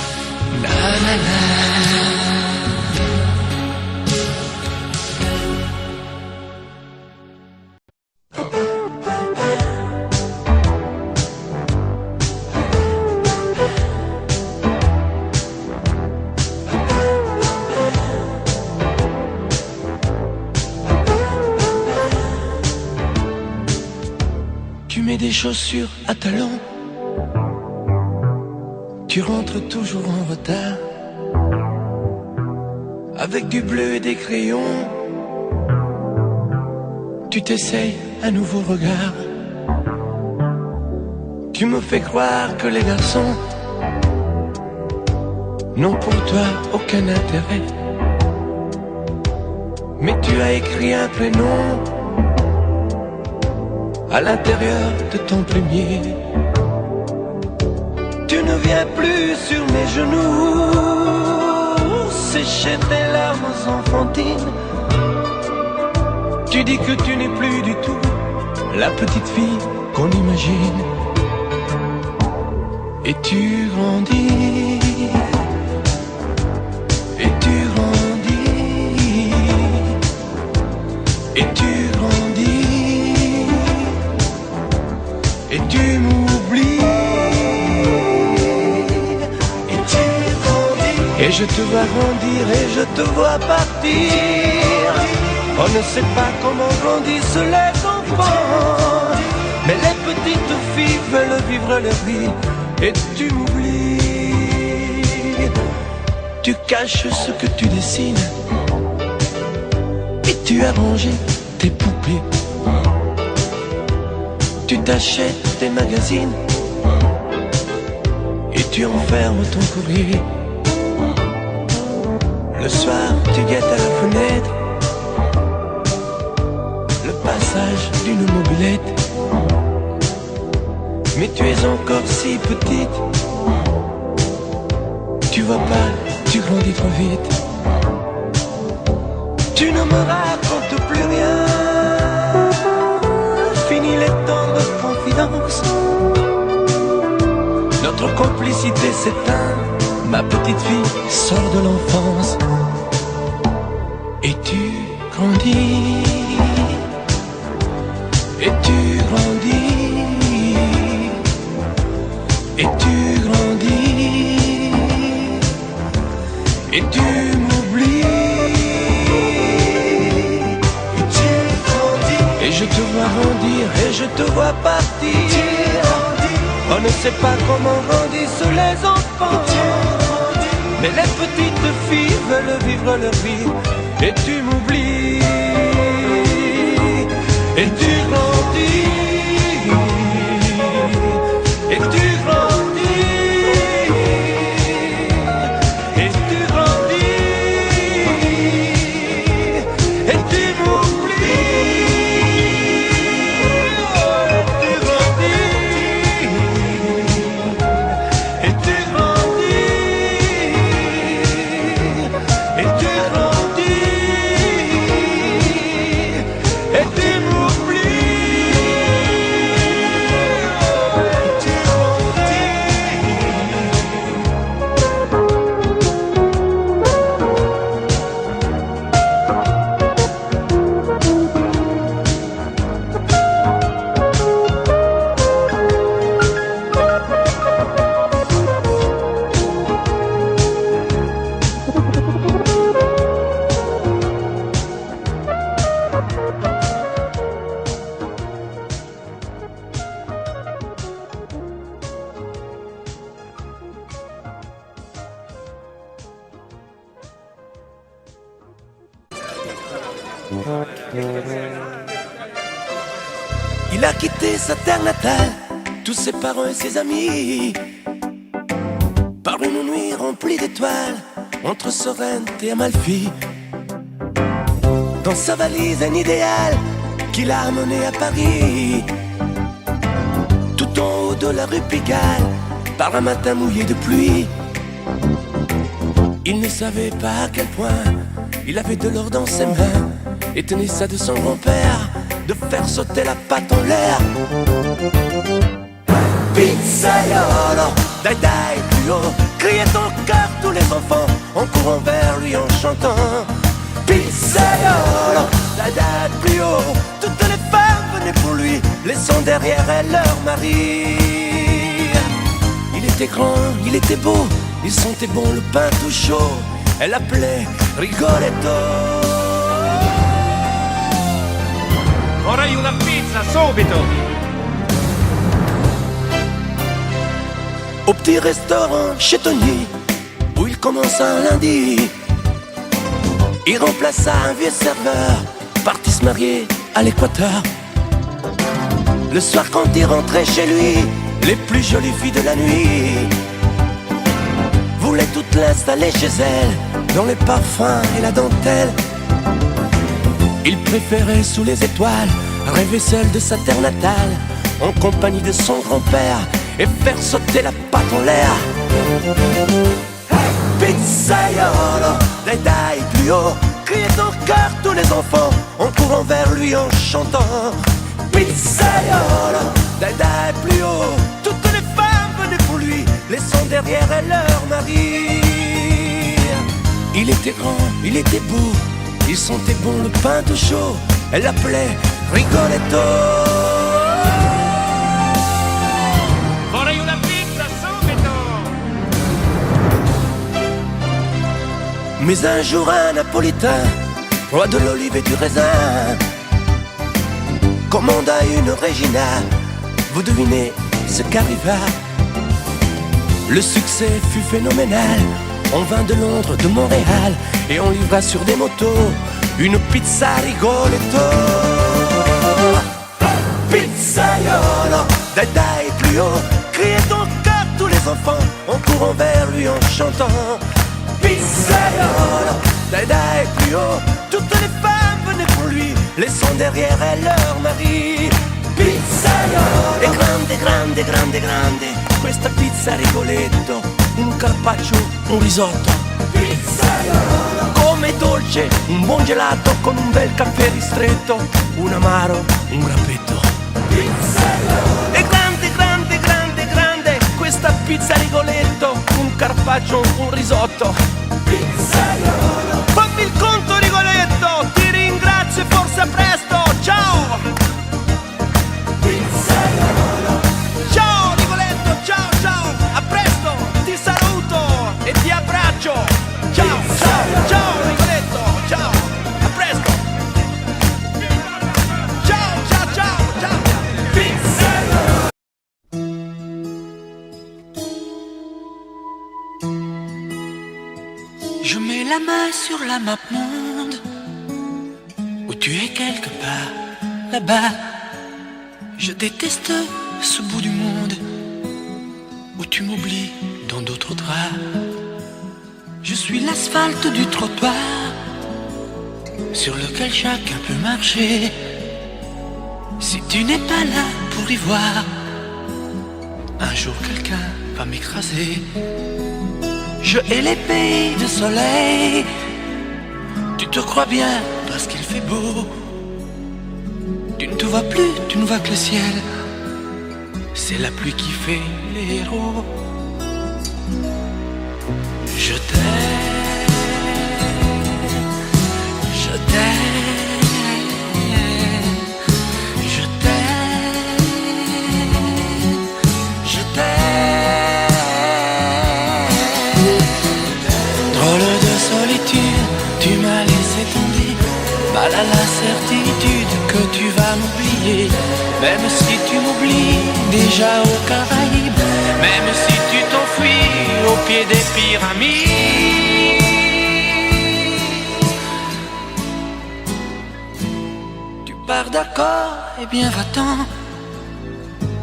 la la la. Des chaussures à talons, tu rentres toujours en retard, avec du bleu et des crayons, tu t'essayes un nouveau regard. Tu me fais croire que les garçons n'ont pour toi aucun intérêt, mais tu as écrit un prénom à l'intérieur de ton plumier. Tu ne viens plus sur mes genoux sécher tes larmes enfantines. Tu dis que tu n'es plus du tout la petite fille qu'on imagine. Et tu grandis, et tu grandis, et tu grandis, et tu m'oublies, et tu grandis. Et je te vois grandir et je te vois partir. On ne sait pas comment grandissent les enfants, mais les petites filles veulent vivre leur vie. Et tu m'oublies, tu caches ce que tu dessines, et tu as rangé tes poupées Tu t'achètes des magazines et tu enfermes ton courrier. Le soir, tu guettes à la fenêtre le passage d'une mobilette. Mais tu es encore si petite, tu vois pas, tu grandis trop vite. Tu ne me racontes plus rien. Fini les tendres confidences. Notre complicité s'éteint. Ma petite fille sort de l'enfance. Et tu grandis. Et tu grandis. Et tu grandis. Et tu m'oublies. Et je te vois grandir, et je te vois partir. On ne sait pas comment grandissent les enfants, mais les petites filles veulent vivre leur vie. Et tu m'oublies. Et tu grandis. Et tu grandis. Et tu grandis. Et tu m'oublies. Il a quitté sa terre natale, tous ses parents et ses amis, par une nuit remplie d'étoiles, entre Sorrente et Amalfi. Dans sa valise un idéal qu'il a amené à Paris, tout en haut de la rue Pigalle, par un matin mouillé de pluie. Il ne savait pas à quel point il avait de l'or dans ses mains, et tenait ça de son grand-père, de faire sauter la patte en l'air. Pizzaiolo, dai dai plus haut, criait en chœur tous les enfants, en courant vers lui en chantant. Pizzaiolo, dai dai plus haut, toutes les femmes venaient pour lui, laissant derrière elles leur mari. Il était grand, il était beau, il sentait bon le pain tout chaud. Elle l'appelait Rigoletto. Vorrei una pizza, subito! Au petit restaurant chez Tony, où il commença un lundi, il remplaça un vieux serveur, parti se marier à l'Équateur. Le soir quand il rentrait chez lui, les plus jolies filles de la nuit voulaient toutes l'installer chez elle, dans les parfums et la dentelle. Il préférait sous les étoiles rêver seul de sa terre natale, en compagnie de son grand-père, et faire sauter la patte en l'air. Pizzaiolo, dai dai plus haut, criaient en chœur tous les enfants, en courant vers lui en chantant. Pizzaiolo, dai dai plus haut, toutes les femmes venaient pour lui, laissant derrière elles leur mari. Il était grand, il était beau, il sentait bon le pain tout chaud. Elle l'appelait Rigoletto. Vorrei una pizza, subito! Mais un jour un Napolitain, roi de l'olive et du raisin, commanda une Regina. Vous devinez ce qu'arriva. Le succès fut phénoménal. On vint de Londres, de Montréal, et on livra sur des motos une pizza Rigoletto. Pizzaiolo, dai dai plus haut, criez ton cœur tous les enfants en courant vers lui en chantant. Pizzaiolo, dai dai plus haut, toutes les femmes venaient pour lui, laissant derrière elles leur mari. Pizzaiolo, e grande, grande, grande, grande, questa pizza Rigoletto, un carpaccio, un risotto. Pizzaiolo, come dolce, un buon gelato con un bel caffè ristretto, un amaro, un grappetto. Pizzaiolo, e grande, grande, grande, grande, questa pizza Rigoletto, un carpaccio, un risotto. Pizzaiolo, fammi il conto Rigoletto, ti ringrazio e forse a presto, ciao! Pizzaiolo, ciao Rigoletto, ciao ciao, a presto, ti saluto e ti abbraccio, ciao ciao ciao Rigoletto, ciao, a presto, ciao ciao ciao ciao, Pizzaiolo. Je mets la main sur la map monde, où tu es quelque part là-bas. Je déteste ce bout du monde, où tu m'oublies dans d'autres draps. Je suis l'asphalte du trottoir, sur lequel chacun peut marcher. Si tu n'es pas là pour y voir, un jour quelqu'un va m'écraser. Je hais les pays de soleil, tu te crois bien parce qu'il fait beau. Tu ne te vois plus, tu ne vois que le ciel, c'est la pluie qui fait les héros. Je t'aime, je t'aime, je t'aime, je t'aime. Drôle de solitude, tu m'as laissé tomber, mal à la certitude que tu vas m'oublier. Même si tu m'oublies déjà aux Caraïbes, même si tu t'enfuis au pied des pyramides. Tu pars d'accord, eh bien va-t'en,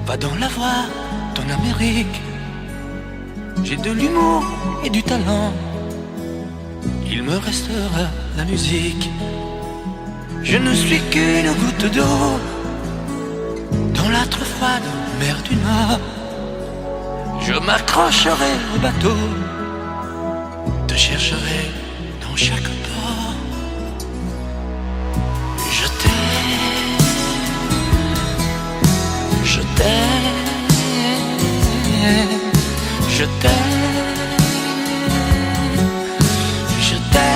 va dans la voie ton Amérique. J'ai de l'humour et du talent, il me restera la musique. Je ne suis qu'une goutte d'eau dans la trop froide mer du Nord. Je m'accrocherai au bateau, te chercherai dans chaque port. Je t'aime, je t'aime, je t'aime, je t'aime.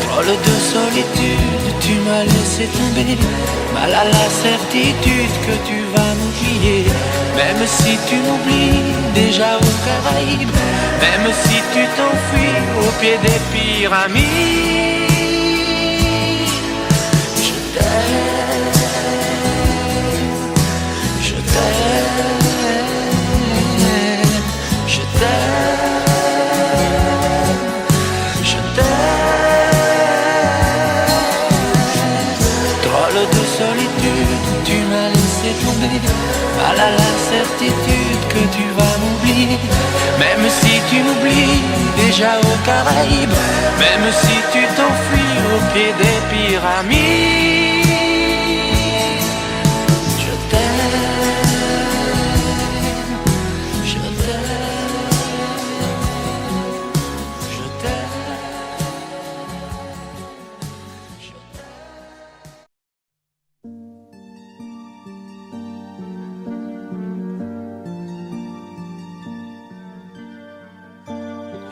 Drôle de solitude, tu m'as laissé tomber, mal à la certitude que tu vas m'oublier. Même si tu m'oublies déjà aux Caraïbes, même si tu t'enfuis au pied des pyramides. Je t'aime, je t'aime, je t'aime, je t'aime. Drôle de solitude, tu m'as laissé tomber, mal à la certitude que tu vas m'oublier. Même si tu m'oublies déjà aux Caraïbes, même si tu t'enfuis au pied des pyramides. Je t'aime, je t'aime, je t'aime.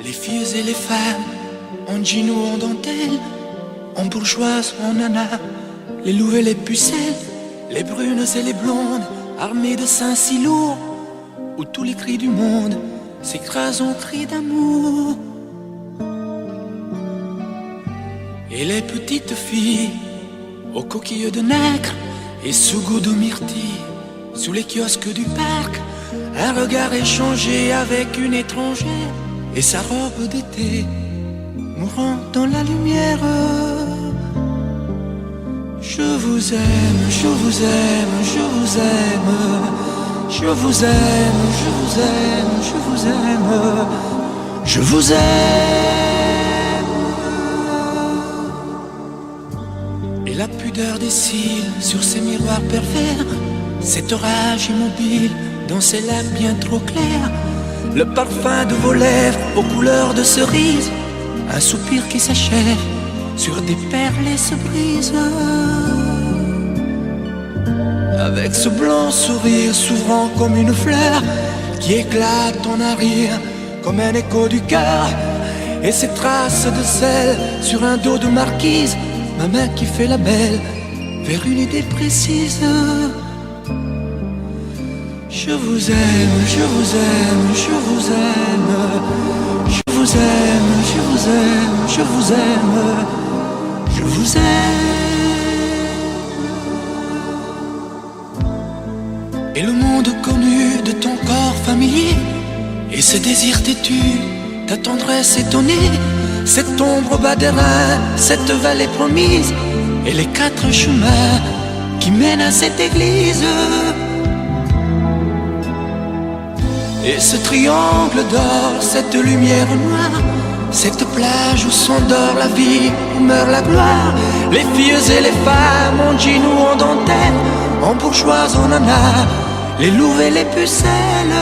Les filles et les femmes, en jean ou en dentelle, en bourgeoise ou en nana, les louves et les pucelles, les brunes et les blondes, armées de seins si lourds, où tous les cris du monde s'écrasent en cris d'amour. Et les petites filles, aux coquilles de nacre et sous goût de myrtille, sous les kiosques du parc, un regard échangé avec une étrangère et sa robe d'été mourant dans la lumière. Je vous aime, je vous aime, je vous aime. Je vous aime, je vous aime, je vous aime. Je vous aime. Et la pudeur des cils sur ces miroirs pervers, cette orage immobile dans ces lacs bien trop clairs, le parfum de vos lèvres aux couleurs de cerise, un soupir qui s'achève sur des perles et se brise. Avec ce blanc sourire s'ouvrant comme une fleur qui éclate en un rire comme un écho du cœur, et ces traces de sel sur un dos de marquise, ma main qui fait la belle vers une idée précise. Je vous aime, je vous aime, je vous aime. Je vous aime, je vous aime, je vous aime. Je vous aime. Et le monde connu de ton corps familier, et ce désir têtu, ta tendresse étonnée, cette ombre au bas des reins, cette vallée promise, et les quatre chemins qui mènent à cette église. Et ce triangle d'or, cette lumière noire, cette plage où s'endort la vie, où meurt la gloire, les filles et les femmes en jean ou en dentelle, en bourgeoise, en nana, les louves et les pucelles.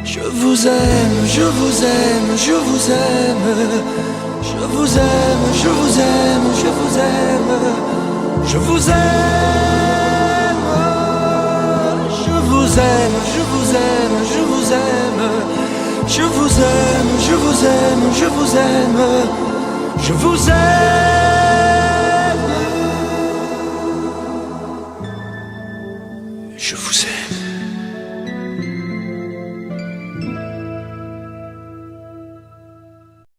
Je vous aime, je vous aime, je vous aime. Je vous aime, je vous aime, je vous aime. Je vous aime. Je vous aime, je vous aime, je vous aime. Je vous aime, je vous aime, je vous aime. Je vous aime.